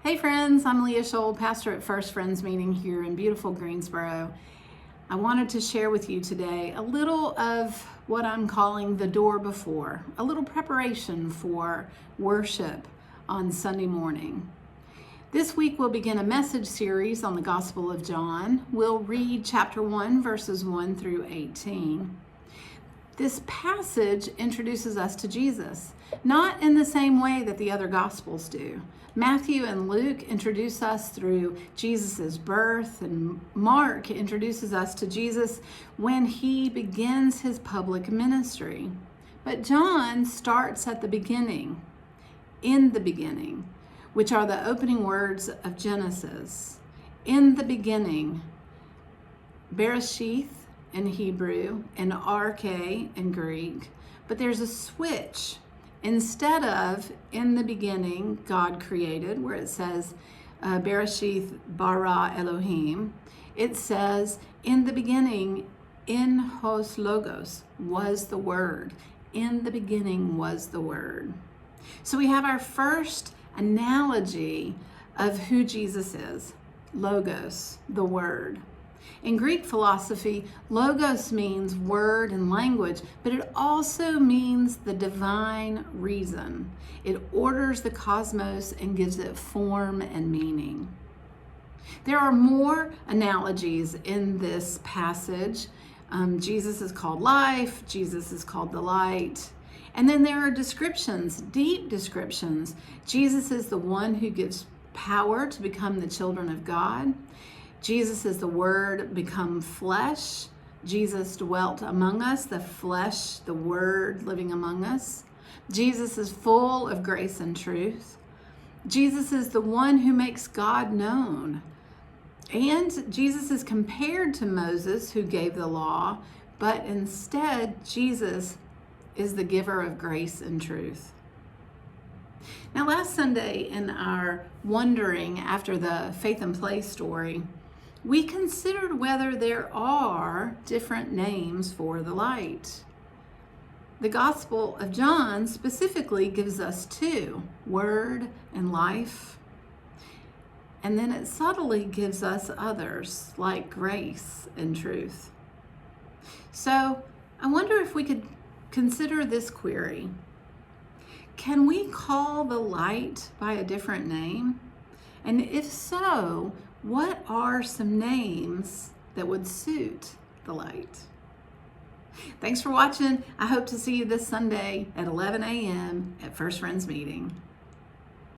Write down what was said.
Hey friends, I'm Leah Scholl, pastor at First Friends Meeting here in beautiful Greensboro. I wanted to share with you today a little of what I'm calling the door before, a little preparation for worship on Sunday morning. This week we'll begin a message series on the Gospel of John. We'll read chapter 1, verses 1 through 18. This passage introduces us to Jesus, not in the same way that the other Gospels do. Matthew and Luke introduce us through Jesus' birth, and Mark introduces us to Jesus when he begins his public ministry. But John starts at the beginning, in the beginning, which are the opening words of Genesis. In the beginning, Bereshith in Hebrew and Arche in Greek, but there's a switch. Instead of in the beginning God created, where it says Bereshith bara Elohim, it says in the beginning in hos logos was the word. In the beginning was the word. So we have our first analogy of who Jesus is. Logos, the word. In Greek philosophy, logos means word and language, but it also means the divine reason. It orders the cosmos and gives it form and meaning. There are more analogies in this passage. Jesus is called life, Jesus is called the light. And then there are descriptions, deep descriptions. Jesus is the one who gives power to become the children of God. Jesus is the Word become flesh. Jesus dwelt among us, the flesh, the Word living among us. Jesus is full of grace and truth. Jesus is the one who makes God known. And Jesus is compared to Moses, who gave the law, but instead Jesus is the giver of grace and truth. Now, last Sunday in our wondering after the Faith and Play story, we considered whether there are different names for the light. The Gospel of John specifically gives us two, Word and life. And then it subtly gives us others, like grace and truth. So I wonder if we could consider this query. Can we call the light by a different name? And if so, what are some names that would suit the light? Thanks for watching. I hope to see you this Sunday at 11 a.m. at First Friends Meeting.